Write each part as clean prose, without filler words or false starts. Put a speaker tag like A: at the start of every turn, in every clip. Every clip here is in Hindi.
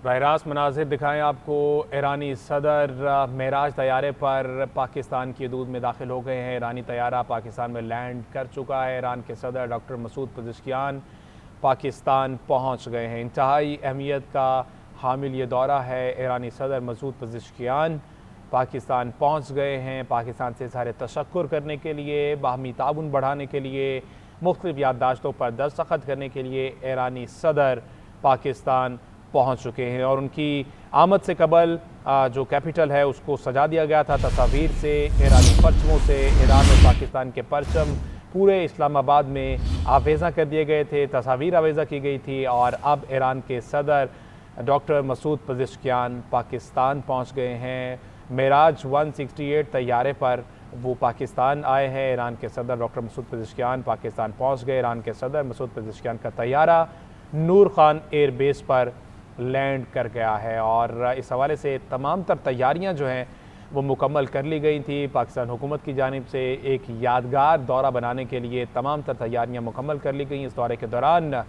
A: बरह रास्त मनाजिर दिखाएँ आपको। ईरानी सदर मेराज तैयारे पर पाकिस्तान की हदूद में दाखिल हो गए हैं। ईरानी तैयारा पाकिस्तान में लैंड कर चुका है। ईरान के सदर डॉक्टर मसूद पज़ेश्कियान पाकिस्तान पहुंच गए हैं। इंतहाई अहमियत का हामिल ये दौरा है। ईरानी सदर मसूद पज़ेश्कियान पाकिस्तान पहुंच गए हैं। पाकिस्तान से इज़हार तशक्कुर करने के लिए, बाहमी ताउन बढ़ाने के लिए, मुख्तलिफ याददाश्तों पर दस्तखत करने के लिए ईरानी सदर पाकिस्तान पहुंच चुके हैं। और उनकी आमद से कबल जो कैपिटल है उसको सजा दिया गया था तस्वीर से, ईरानी परचमों से। ईरान और पाकिस्तान के परचम पूरे इस्लामाबाद में आवेज़ा कर दिए गए थे, तस्वीर आवेज़ा की गई थी। और अब ईरान के सदर डॉक्टर मसूद पज़ेश्कियान पाकिस्तान पहुंच गए हैं। मेराज 168 तैयारे पर वो पाकिस्तान आए हैं। ईरान के सदर डॉक्टर मसूद पज़ेश्कियान पाकिस्तान पहुंच गए। ईरान के सदर मसूद पज़ेश्कियान का तैयारा नूर खान एयरबेस पर लैंड कर गया है। और इस हवाले से तमाम तर तैयारियाँ जो हैं वो मुकम्मल कर ली गई थी। पाकिस्तान हुकूमत की जानिब से एक यादगार दौरा बनाने के लिए तमाम तर तैयारियाँ मुकम्मल कर ली गई। इस दौरे के दौरान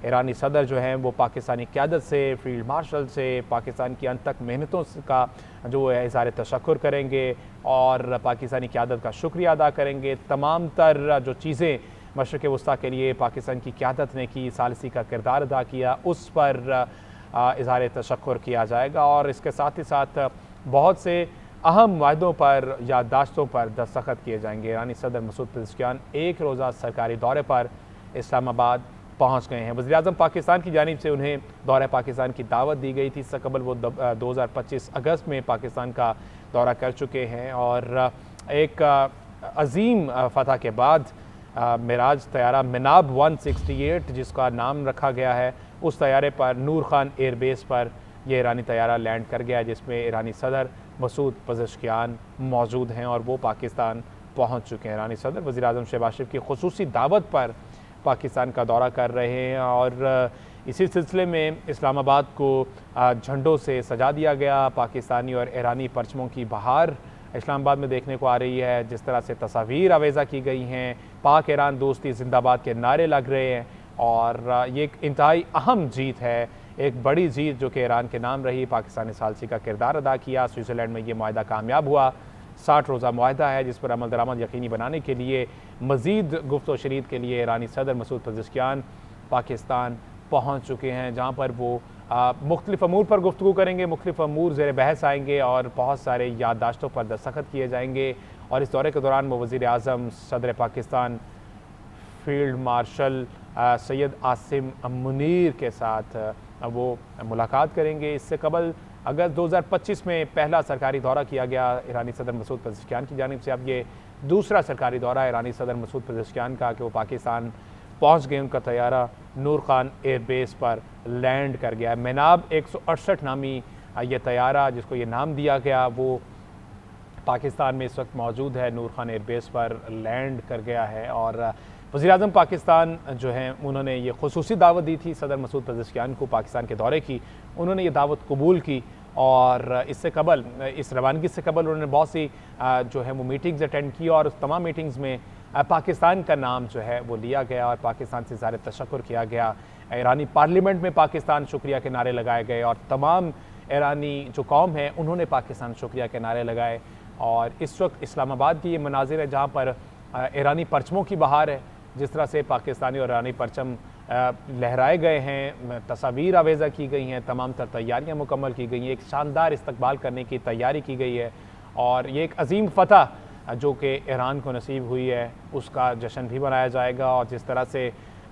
A: ईरानी सदर जो हैं वो पाकिस्तानी क़यादत से, फील्ड मार्शल से, पाकिस्तान की अनथक मेहनतों का जो है इज़हार तशक्कुर करेंगे और पाकिस्तानी क़यादत का शुक्रिया अदा करेंगे। तमाम तर जो चीज़ें मशरिक़ वस्ता के लिए पाकिस्तान की क़यादत ने की, सालिसी का किरदार अदा किया, उस पर इज़हार तशक्कुर किया जाएगा। और इसके साथ ही साथ बहुत से अहम वायदों पर, याददाश्तों पर दस्तखत किए जाएंगे। ईरानी सदर मसूद पज़ेश्कियान एक रोज़ा सरकारी दौरे पर इस्लामाबाद पहुंच गए हैं। वज़ीर-ए-आज़म पाकिस्तान की जानिब से उन्हें दौरा पाकिस्तान की दावत दी गई थी। इससे कबल वो 2025 अगस्त में पाकिस्तान का दौरा कर चुके हैं। और एक अजीम फ़तह के बाद मेराज तैयारा मिनाब 168 जिसका नाम रखा गया है, उस तैयारे पर नूर खान एयरबेस पर यह ईरानी तैयारा लैंड कर गया, जिसमें ईरानी सदर मसूद पज़ेश्कियान मौजूद हैं और वो पाकिस्तान पहुंच चुके हैं। ईरानी सदर वज़ीर-ए-आज़म शहबाज शरीफ की खुसूसी दावत पर पाकिस्तान का दौरा कर रहे हैं। और इसी सिलसिले में इस्लामाबाद को झंडों से सजा दिया गया। पाकिस्तानी और ईरानी परचमों की बहार इस्लामाबाद में देखने को आ रही है। जिस तरह से तस्वीर आवेज़ा की गई हैं, पाक ईरान दोस्ती जिंदाबाद के नारे लग रहे हैं। और ये एक इंतहाई अहम जीत है, एक बड़ी जीत जो कि ईरान के नाम रही। पाकिस्तान ने सालसी का किरदार अदा किया। स्विट्ज़रलैंड में ये मुआहदा कामयाब हुआ। 60 रोज़ा मुआहदा है जिस पर अमल दरामद यकीनी बनाने के लिए मज़ीद गुफ्त व शरीत के लिए ईरानी सदर मसूद पज़ेश्कियान पाकिस्तान पहुँच चुके हैं, जहाँ पर वो मुख्तलिफ अमूर पर गुफ्तगू करेंगे, मुख्तलिफ अमूर ज़ेर बहस आएंगे और बहुत सारे याददाश्तों पर दस्तखत किए जाएंगे। और इस दौरे के दौरान वो वज़ीर-ए-आज़म, सदर पाकिस्तान, फील्ड मार्शल सैयद आसिम मुनीर के साथ वो मुलाकात करेंगे। इससे कबल अगस्त 2025 में पहला सरकारी दौरा किया गया ईरानी सदर मसूद पज़ेश्कियान की जानिब से। अब ये दूसरा सरकारी दौरा ईरानी सदर मसूद पज़ेश्कियान का कि वो पाकिस्तान पहुंच गए। उनका तैयारा नूर खान एयरबेस पर लैंड कर गया। मिनाब 168 नामी ये तैयारा जिसको ये नाम दिया गया वो पाकिस्तान में इस वक्त मौजूद है, नूर खान एयरबेस पर लैंड कर गया है। और वज़ीर-ए-आज़म पाकिस्तान जो हैं उन्होंने ये खुसूसी दावत दी थी सदर मसूद पज़ेश्कियान को पाकिस्तान के दौरे की। उन्होंने ये दावत कबूल की और इससे कबल, इस रवानगी से कबल उन्होंने बहुत सी जो है वो मीटिंग्स अटेंड की और उस तमाम मीटिंग्स में पाकिस्तान का नाम जो है वो लिया गया और पाकिस्तान से इज़हार तशक्कुर किया गया। ईरानी पार्लियामेंट में पाकिस्तान शुक्रिया के नारे लगाए गए और तमाम ईरानी जो कौम है उन्होंने पाकिस्तान शुक्रिया के नारे लगाए। और इस वक्त इस्लामाबाद की ये मनाजिर है जहाँ पर ईरानी परचमों की बहार है। जिस तरह से पाकिस्तानी और ईरानी परचम लहराए गए हैं, तस्वीर आवेज़ा की गई हैं, तमाम तर तैयारियाँ मुकम्मल की गई हैं, एक शानदार इस्तकबाल करने की तैयारी की गई है। और ये एक अजीम फ़तह जो कि ईरान को नसीब हुई है उसका जश्न भी मनाया जाएगा। और जिस तरह से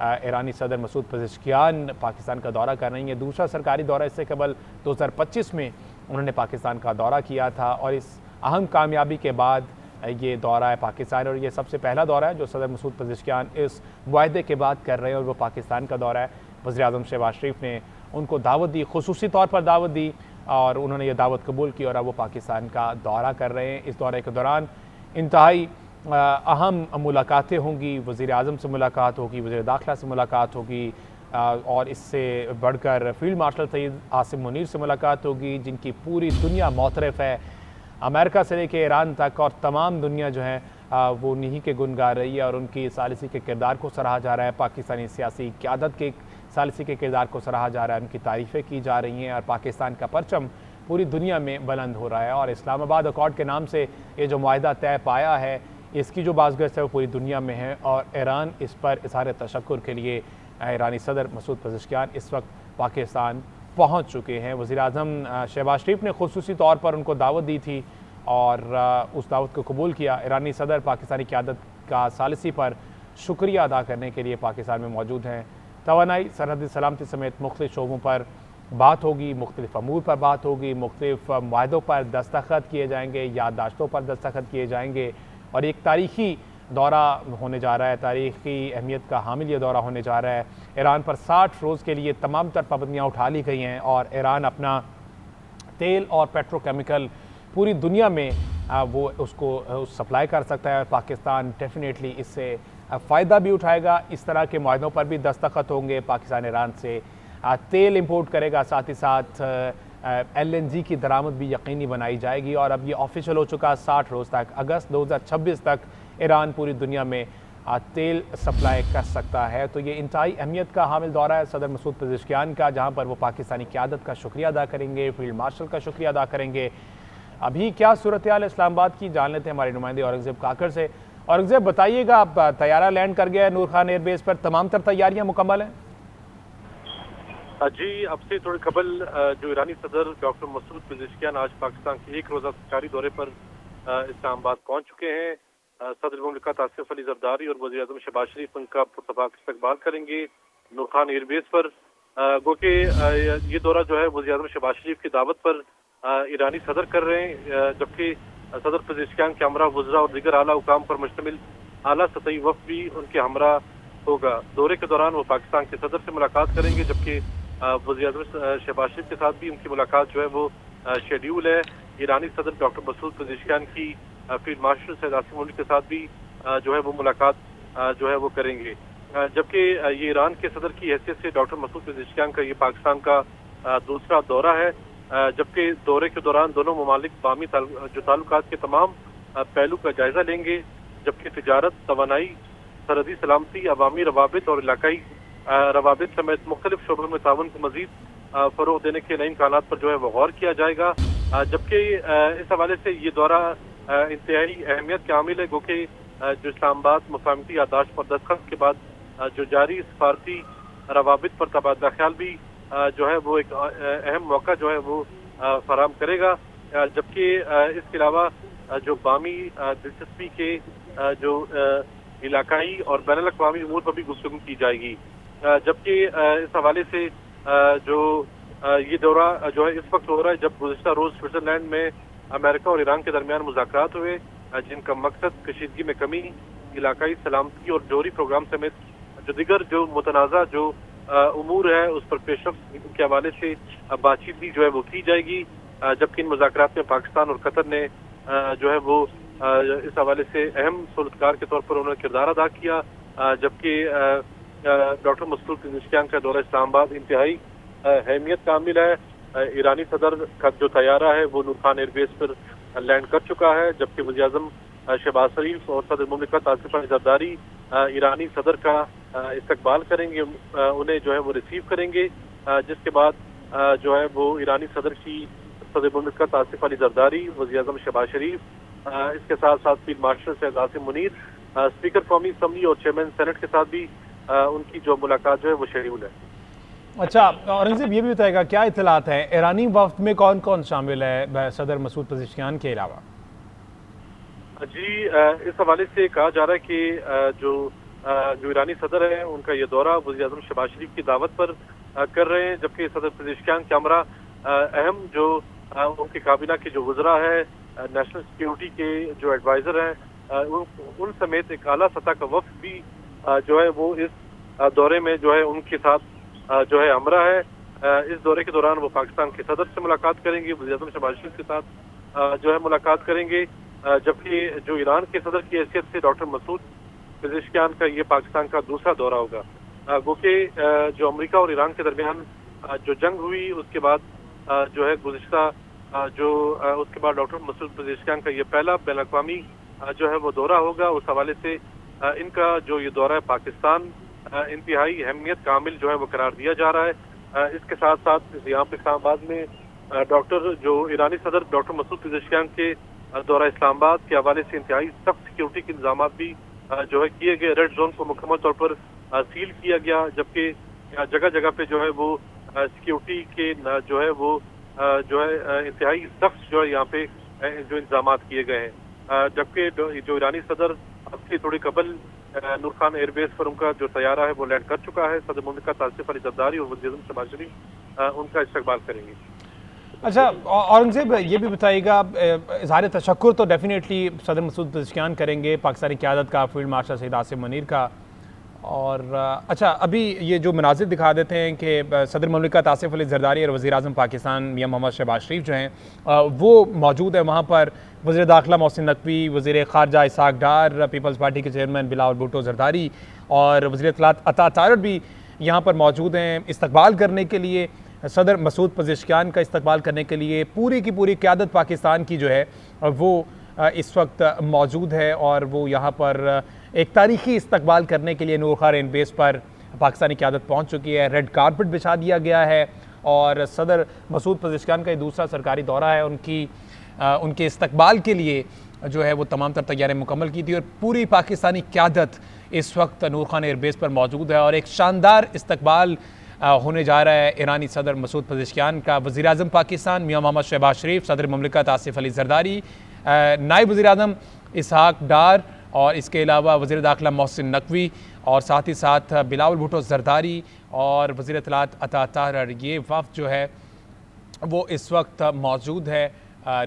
A: ईरानी सदर मसूद पज़ेश्कियान पाकिस्तान का दौरा कर रही हैं, दूसरा सरकारी दौरा, इससे कबल 2025 में उन्होंने पाकिस्तान का दौरा किया था। और इस अहम कामयाबी के बाद ये दौरा है पाकिस्तान, और ये सबसे पहला दौरा है जो सदर मसूद पज़ेश्कियान इस मुआहदे के बाद कर रहे हैं और वो पाकिस्तान का दौरा है। वज़ीर-ए-आज़म शहबाज शरीफ ने उनको दावत दी, खुसूसी तौर पर दावत दी और उन्होंने ये दावत कबूल की और अब वो पाकिस्तान का दौरा कर रहे हैं। इस दौरे के दौरान इंतहाई अहम मुलाकातें होंगी। वज़ीर-ए-आज़म से मुलाकात होगी, वज़ीर दाखिला से मुलाकात होगी और इससे बढ़कर फील्ड मार्शल सैयद आसिम मुनीर से मुलाकात होगी, जिनकी पूरी दुनिया मोतरफ़ है, अमेरिका से लेकर ईरान तक, और तमाम दुनिया जो है वो उन्हीं के गुण गा रही है और उनकी सालिसी के किरदार को सराहा जा रहा है। पाकिस्तानी सियासी क़यादत के सालिसी के किरदार को सराहा जा रहा है, उनकी तारीफ़ें की जा रही हैं और पाकिस्तान का परचम पूरी दुनिया में बुलंद हो रहा है। और इस्लामाबाद अकॉर्ड के नाम से ये जो मुआहिदा तय पाया है, इसकी जो बाज़गश्त है वो पूरी दुनिया में है और ईरान इस पर इज़हार तशक्कुर के लिए ईरानी सदर मसूद पज़ेश्कियान इस वक्त पाकिस्तान पहुँच चुके हैं। वज़ीर-ए-आज़म शहबाज शरीफ ने खुसूसी तौर पर उनको दावत दी थी और उस दावत को कबूल किया। ईरानी सदर पाकिस्तानी क़यादत का सालिसी पर शुक्रिया अदा करने के लिए पाकिस्तान में मौजूद हैं। तवानाई, सरहदी सलामती समेत मुख्तलिफ शोबों पर बात होगी, मुख्तलिफ अमूर पर बात होगी, मुख्तलिफ माहदों पर दस्तखत किए जाएंगे, याददाश्तों पर दस्तखत किए जाएंगे और एक तारीख़ी दौरा होने जा रहा है, तारीख़ी अहमियत का हामिल ये दौरा होने जा रहा है। ईरान पर 60 रोज़ के लिए तमाम तर पाबंदियाँ उठा ली गई हैं और ईरान अपना तेल और पेट्रोकेमिकल पूरी दुनिया में वो उसको सप्लाई कर सकता है। पाकिस्तान डेफिनेटली इससे फ़ायदा भी उठाएगा। इस तरह के मुआहदों पर भी दस्तखत होंगे। पाकिस्तान ईरान से तेल इंपोर्ट करेगा, साथ ही साथ LNG की दरामद भी यकीनी बनाई जाएगी और अब ये ऑफिशियल हो चुका 60 रोज़ तक, अगस्त 2026 तक ईरान पूरी दुनिया में तेल सप्लाई कर सकता है। तो ये इंतहाई अहमियत का हामिल दौरा है सदर मसूद पज़ेश्कियान का, जहाँ पर वो पाकिस्तानी क़यादत का शुक्रिया अदा करेंगे, फील्ड मार्शल का शुक्रिया अदा करेंगे। अभी क्या सूरत हाल इस्लामाबाद की जान लेते हैं हमारे नुमाइंदे औरंगज़ेब काकर से। औरंगज़ेब बताइएगा, अब तैयारा लैंड कर गया है नूर खान एयरबेस पर, तमाम तर तैयारियाँ मुकम्मल हैं?
B: जी, अब से थोड़ी कबल जो ईरानी सदर डॉक्टर मसूद पज़ेश्कियान आज पाकिस्तान के एक रोज़ा सरकारी दौरे पर इस्लामाबाद पहुंच चुके हैं। सदर मुमलिकत आसिफ अली ज़रदारी और वज़ीर-ए-आज़म शहबाज शरीफ उनका पुरतपाक इस्तकबाल करेंगे नूर खान एयरबेस पर। गो के ये दौरा जो है वज़ीर-ए-आज़म शहबाज शरीफ की दावत पर ईरानी सदर कर रहे हैं, जबकि सदर पज़ेश्कियान के हमरा वज़रा और दीगर आला हुकाम पर मुश्तमिल आला सतही वफ़द भी उनके हमरा होगा। दौरे के दौरान वो पाकिस्तान के सदर से मुलाकात करेंगे, जबकि वज़ीर-ए-आज़म शहबाज शरीफ के साथ भी उनकी मुलाकात जो है वो शेड्यूल है। ईरानी सदर डॉक्टर मसूद पज़ेश्कियान की फील्ड मार्शल सैयद आसिम मुनीर के साथ भी जो है वो मुलाकात जो है वो करेंगे। जबकि ये ईरान के सदर की हैसियत से डॉक्टर मसूद पज़ेश्कियान का ये पाकिस्तान का दूसरा दौरा है, जबकि दौरे के दौरान दोनों ममालिक बामी जो ताल्लुकात के तमाम पहलू का जायजा लेंगे, जबकि तिजारत, तवानाई, सरहदी सलामती, अवामी रवाबित और इलाकाई रवाबित समेत मुख्तलिफ शोबों में ताउन को मजीद फ़रोग़ देने के नए इम्कानात पर जो है वो गौर किया जाएगा। जबकि इस हवाले से ये दौरा इंतहाई अहमियत के हामिल है, गो कि जो इस्लामाबाद मुफाहमती याददाश्त पर दस्तखत के बाद जो जारी सफारती रवाबित पर तबादला ख्याल भी जो है वो एक अहम मौका जो है वो फराहम करेगा। जबकि इसके अलावा जो बामी दिलचस्पी के जो इलाकाई और बैनुल अक़वामी उमूर पर भी गुफ्तगू की जाएगी। जबकि इस हवाले से जो ये दौरा जो है इस वक्त हो रहा है जब गुज़िश्ता रोज़ स्विट्ज़रलैंड में अमेरिका और ईरान के दरमियान मुज़ाकरात हुए, जिनका मकसद कशीदगी में कमी, इलाकाई सलामती और जोहरी प्रोग्राम समेत जो दिगर जो मुतनाज़ा जो उमूर है उस पर पेशरफ्त के हवाले से बातचीत भी जो है वो की जाएगी। जबकि इन मुज़ाकरात में पाकिस्तान और कतर ने जो है वो इस हवाले से अहम सूरतकार के तौर पर उन्होंने किरदार अदा किया। जबकि डॉक्टर मसूद पज़ेश्कियान का दौरा इस्लामाबाद इंतहाई अहमियत का हामिल है। ईरानी सदर का जो तैयारा है वो नूर खान एयरबेस पर लैंड कर चुका है, जबकि वज़ीर-ए-आज़म शहबाज शरीफ और सदर मुमलिकत आसिफ अली ज़रदारी ईरानी सदर का इस्तकबाल करेंगे, उन्हें जो है वो रिसीव करेंगे। जिसके बाद जो है वो ईरानी सदर की सदर मुमलिकत आसिफ अली ज़रदारी, वज़ीर-ए-आज़म शहबाज शरीफ, इसके साथ साथ field marshal Syed Asim Munir, speaker कौमी असम्बली और चेयरमैन सेनेट के साथ भी उनकी जो मुलाकात जो है वो शेड्यूल है।
A: अच्छा औरंगज़ेब, ये भी बताएगा क्या इत्तलात हैं, ईरानी वफ्द में कौन कौन शामिल है सदर मसूद पज़ेश्कियान के अलावा?
B: जी, इस हवाले से कहा जा रहा है कि जो ईरानी सदर है उनका ये दौरा वज़ीर-ए-आज़म शहबाज शरीफ की दावत पर कर रहे हैं, जबकि सदर पज़ेश्कियान के हमरा अहम जो उनकी काबीना के जो वज़रा है, नेशनल सिक्योरिटी के जो एडवाइज़र हैं, उन समेत एक आला सतह का वफ्द भी जो है वो इस दौरे में जो है उनके साथ जो है हमरा है। इस दौरे के दौरान वो पाकिस्तान के सदर से मुलाकात करेंगे, वज़ीर-ए-आज़म शहबाज शरीफ के साथ जो है मुलाकात करेंगे। जबकि जो ईरान के सदर की हैसियत से डॉक्टर मसूद पज़ेश्कियान का ये पाकिस्तान का दूसरा दौरा होगा। गो कि जो अमेरिका और ईरान के दरमियान जो जंग हुई उसके बाद जो है गुज़िश्ता उसके बाद डॉक्टर मसूद पज़ेश्कियान का ये पहला बैनुल-अक़वामी जो है वो दौरा होगा। उस हवाले से इनका जो ये दौरा है पाकिस्तान इंतहाई अहमियत का हामिल जो है वो करार दिया जा रहा है। इसके साथ साथ यहाँ पे इस्लामाबाद में डॉक्टर जो ईरानी सदर डॉक्टर मसूद पेज़ेश्कियान के दौरा इस्लामाबाद के हवाले से इंतहाई सख्त सिक्योरिटी के इंतजाम भी जो है किए गए। रेड जोन को मुकम्मल तौर पर सील किया गया, जबकि जगह जगह पे जो है वो सिक्योरिटी के जो है वो जो है इंतहाई सख्त जो है यहाँ पे जो इंतजाम किए गए हैं। जबकि जो ईरानी सदर अब से थोड़ी कबल नूर खान एयरबेस पर उनका जो तैयारा है वो लैंड कर चुका है। सदर मुमलिकत आसिफ अली जरदारी और वज़ीर आज़म शहबाज शरीफ उनका इस्तकबाल करेंगे।
A: अच्छा, औरंगज़ेब ये भी बताइएगा, इज़हार तशक्कुर तो डेफिनेटली सदर मसूद पेज़ेश्कियान करेंगे, पाकिस्तानी क़यादत का, फील्ड मार्शल सैयद आसिम मुनीर का। और अच्छा, अभी ये जो मनाज़िर दिखा देते हैं कि सदर मुमलिकत आसिफ अली ज़रदारी और वज़ीर आज़म पाकिस्तान मियां मोहम्मद शहबाज शरीफ जो हैं वो मौजूद है वहाँ पर। वज़ीर दाखिला मोहसिन नकवी, वज़ीर ख़ारजा इसहाक़ डार, पीपल्स पार्टी के चेयरमैन बिलावल भुट्टो ज़रदारी और वज़ीर इत्तलात अता तारड़ भी यहाँ पर मौजूद हैं इस्तकबाल करने के लिए, सदर मसूद पेज़ेश्कियान का इस्तकबाल करने के लिए। पूरी की पूरी क़यादत पाकिस्तान की जो है वो इस वक्त मौजूद है और वो यहाँ पर एक तारीख़ी इस्तकबाल करने के लिए नूर खान एयरबेस पर पाकिस्तानी क़यादत पहुँच चुकी है। रेड कारपेट बिछा दिया गया है और सदर मसूद पेज़ेश्कियान का ये दूसरा सरकारी दौरा है। उनके इस्तकबाल के लिए जो है वो तमाम तर तैयारियाँ मुकम्मल की थी और पूरी पाकिस्तानी क़यादत इस वक्त नूर खान एयरबेस पर मौजूद है और एक शानदार इस्तकबाल होने जा रहा है ईरानी सदर मसूद पेज़ेश्कियान का। वज़ीर आज़म पाकिस्तान मियां मोहम्मद शहबाज शरीफ, सदर मुमलिकत आसिफ अली ज़रदारी, नायब वज़ीर आज़म इसहाक़ डार और इसके अलावा वज़ीर दाखिला मोहसिन नकवी और साथ ही साथ बिलावल भुट्टो ज़रदारी और वज़ीर इत्तलात अता तारड़, ये वफ़द जो है वो इस वक्त मौजूद है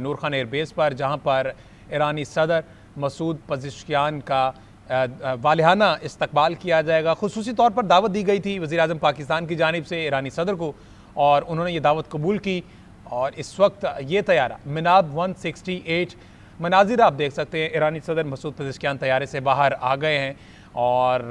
A: नूर खान एयरबेस पर, जहाँ पर ईरानी सदर मसूद पेज़ेश्कियान का वालिहाना इस्तकबाल किया जाएगा। खुसूसी तौर पर दावत दी गई थी वज़ीर आज़म पाकिस्तान की जानिब से ईरानी सदर को और उन्होंने ये दावत कबूल की और इस वक्त ये तैयारा मिनाब 168 मनाजिर आप देख सकते हैं। ईरानी सदर मसूद पेज़ेश्कियान तैयारे से बाहर आ गए हैं और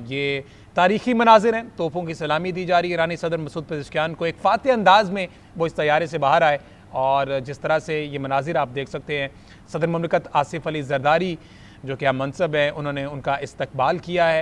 A: ये तारीख़ी मनाजिर हैं। तोपों की सलामी दी जा रही है ईरानी सदर मसूद पेज़ेश्कियान को, एक फ़ातिह अंदाज़ में वो इस तैयारे से बाहर आए और जिस तरह से ये मनाजिर आप देख सकते हैं। सदर मुमलिकत आसिफ अली ज़रदारी जो कि अब मनसब है, उन्होंने उनका इस्तकबाल किया है